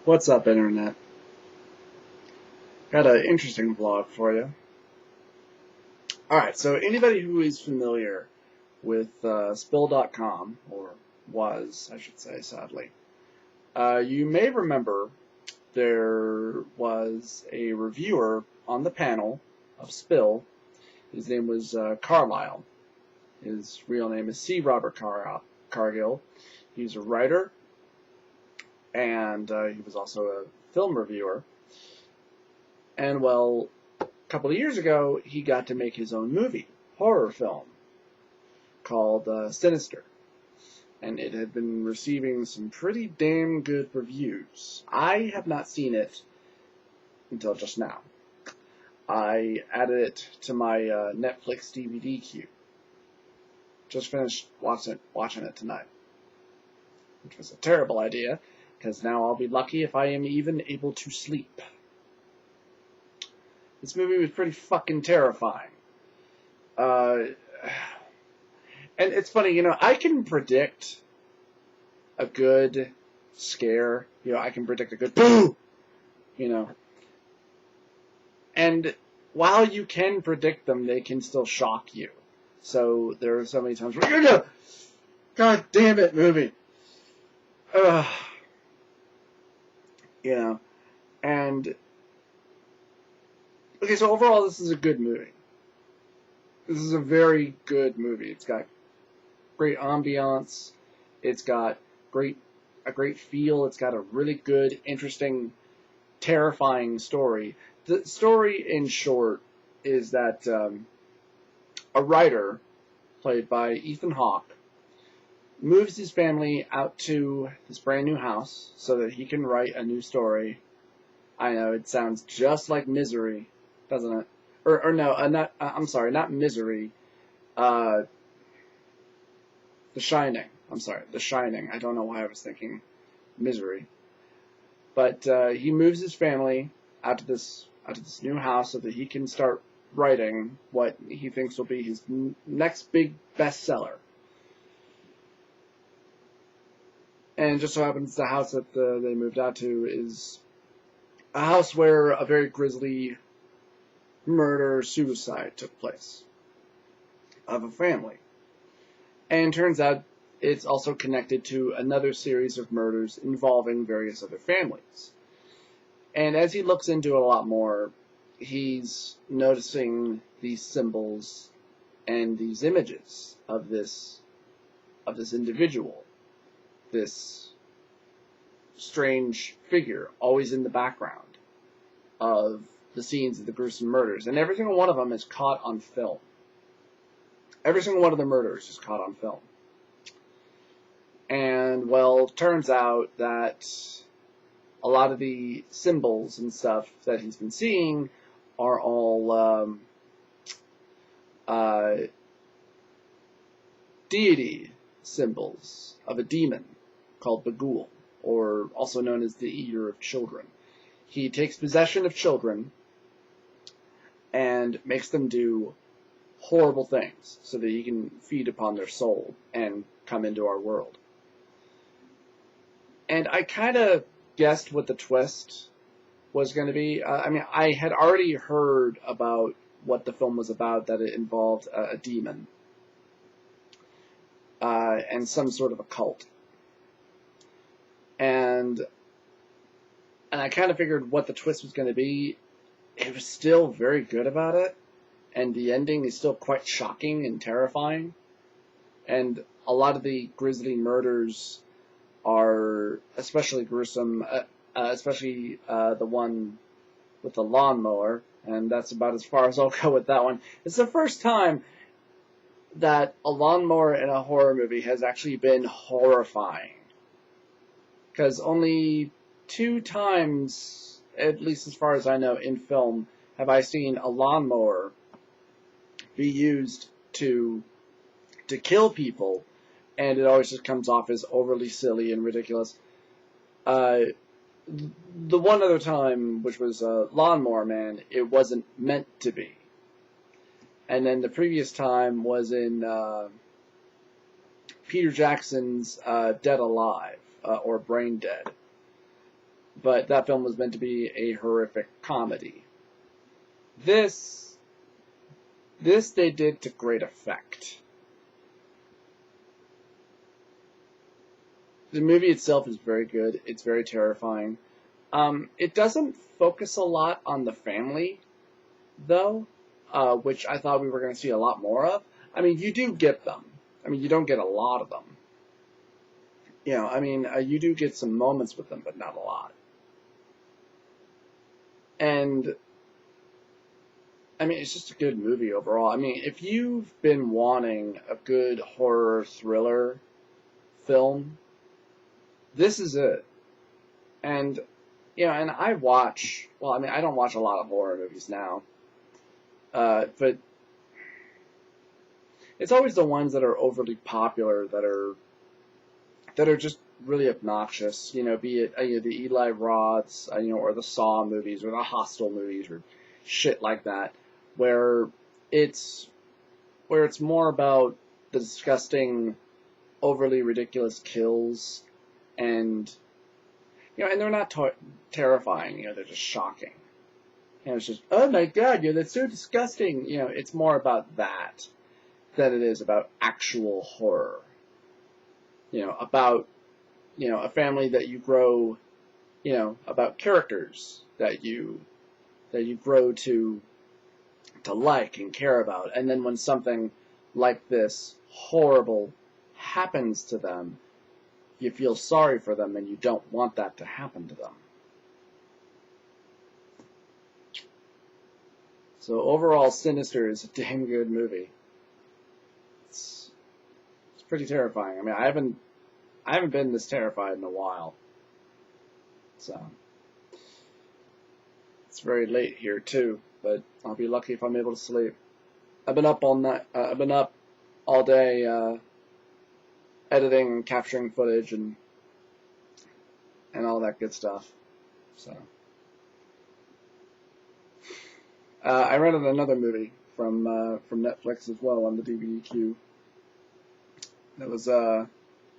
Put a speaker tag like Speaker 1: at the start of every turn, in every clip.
Speaker 1: What's up, Internet? Got an interesting vlog for you. Alright, so anybody who is familiar with Spill.com, or was, I should say, sadly, you may remember there was a reviewer on the panel of Spill. His name was Carlisle. His real name is C. Robert Cargill. He's a writer, and he was also a film reviewer. And, well, a couple of years ago, he got to make his own movie, horror film, called Sinister. And it had been receiving some pretty damn good reviews. I have not seen it until just now. I added it to my Netflix DVD queue. Just finished watching it tonight. Which was a terrible idea, because now I'll be lucky if I am even able to sleep. This movie was pretty fucking terrifying. And it's funny, I can predict a good scare. I can predict a good boo! And while you can predict them, they can still shock you. So there are so many times where you're going to, God damn it, movie. And okay, so overall, this is a good movie. This is a very good movie. It's got great ambiance. It's got a great feel. It's got a really good, interesting, terrifying story. The story, in short, is that a writer, played by Ethan Hawke, moves his family out to this brand new house so that he can write a new story. I know, it sounds just like Misery, doesn't it? Or no, I'm sorry, not Misery. The Shining. I'm sorry, The Shining. I don't know why I was thinking Misery. But he moves his family out to this new house so that he can start writing what he thinks will be his next big bestseller. And it just so happens the house that they moved out to is a house where a very grisly murder-suicide took place of a family. And turns out it's also connected to another series of murders involving various other families. And as he looks into it a lot more, he's noticing these symbols and these images of this individual, this strange figure always in the background of the scenes of the gruesome murders. And every single one of them is caught on film. Every single one of the murders is caught on film. And, well, it turns out that a lot of the symbols and stuff that he's been seeing are all deity symbols of a demon called Bagul, or also known as the Eater of Children. He takes possession of children and makes them do horrible things so that he can feed upon their soul and come into our world. And I kind of guessed what the twist was going to be. I had already heard about what the film was about, that it involved a demon and some sort of a cult. And I kind of figured what the twist was going to be. It was still very good about it, and the ending is still quite shocking and terrifying. And a lot of the grisly murders are especially gruesome, especially the one with the lawnmower, and that's about as far as I'll go with that one. It's the first time that a lawnmower in a horror movie has actually been horrifying. Because only 2 times, at least as far as I know, in film, have I seen a lawnmower be used to kill people, and it always just comes off as overly silly and ridiculous. The one other time, which was Lawnmower Man, it wasn't meant to be. And then the previous time was in Peter Jackson's Dead Alive, or Brain Dead. but that film was meant to be a horrific comedy. This they did to great effect. The movie itself is very good. It's very terrifying. It doesn't focus a lot on the family, though, which I thought we were going to see a lot more of. I mean, you do get them. I mean, you don't get a lot of them. You know, I mean, you do get some moments with them, but not a lot. And, I mean, it's just a good movie overall. I mean, if you've been wanting a good horror thriller film, this is it. And, you know, and I don't watch a lot of horror movies now. But it's always the ones that are overly popular that are just really obnoxious. You know, be it the Eli Roths, or the Saw movies, or the Hostel movies, or shit like that, where it's more about the disgusting, overly ridiculous kills, and and they're not terrifying. They're just shocking. It's just, oh my god, that's so disgusting. It's more about that than it is about actual horror. About, a family that you grow, about characters that you grow to like and care about. And then when something like this horrible happens to them, you feel sorry for them and you don't want that to happen to them. So overall, Sinister is a damn good movie. It's pretty terrifying. I mean, I haven't been this terrified in a while. So it's very late here too, but I'll be lucky if I'm able to sleep. I've been up all night. I've been up all day editing and capturing footage and all that good stuff. So. I rented another movie from Netflix as well on the DVD queue. That was The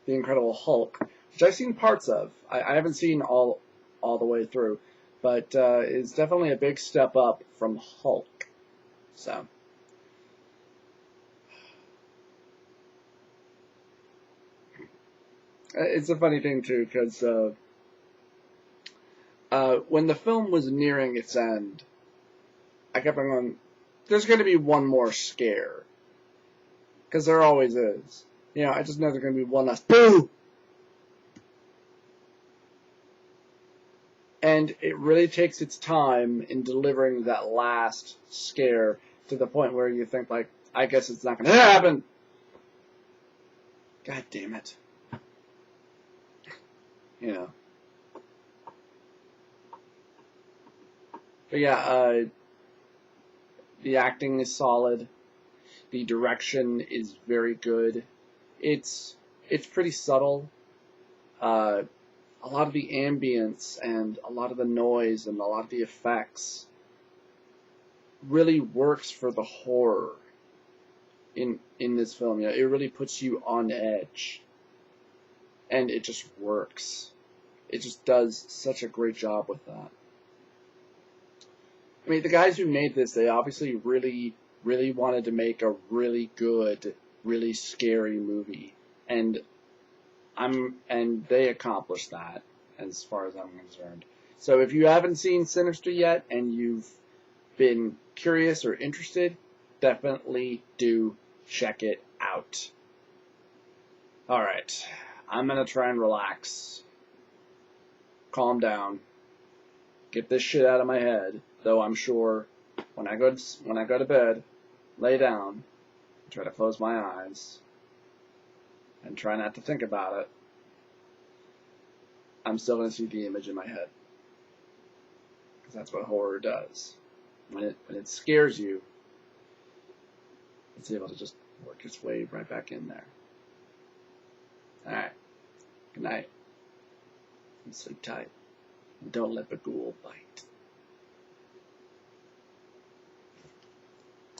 Speaker 1: Incredible Hulk, which I've seen parts of. I haven't seen all the way through, but it's definitely a big step up from Hulk. So. It's a funny thing too, because when the film was nearing its end, I kept on going, there's going to be one more scare. Because there always is. I just know there's going to be one last boo! And it really takes its time in delivering that last scare to the point where you think, like, I guess it's not going to happen! God damn it. But yeah, the acting is solid. The direction is very good. It's pretty subtle. A lot of the ambience and a lot of the noise and a lot of the effects really works for the horror in this film. It really puts you on edge. And it just works. It just does such a great job with that. I mean, the guys who made this, they obviously really, really wanted to make a really good, really scary movie. And they accomplished that, as far as I'm concerned. So if you haven't seen Sinister yet, and you've been curious or interested, definitely do check it out. Alright, I'm gonna try and relax. Calm down. Get this shit out of my head. Though I'm sure when I go to bed, lay down, try to close my eyes, and try not to think about it, I'm still going to see the image in my head. Because that's what horror does. When it scares you, it's able to just work its way right back in there. Alright. Good night. And sleep tight. And don't let the ghoul bite.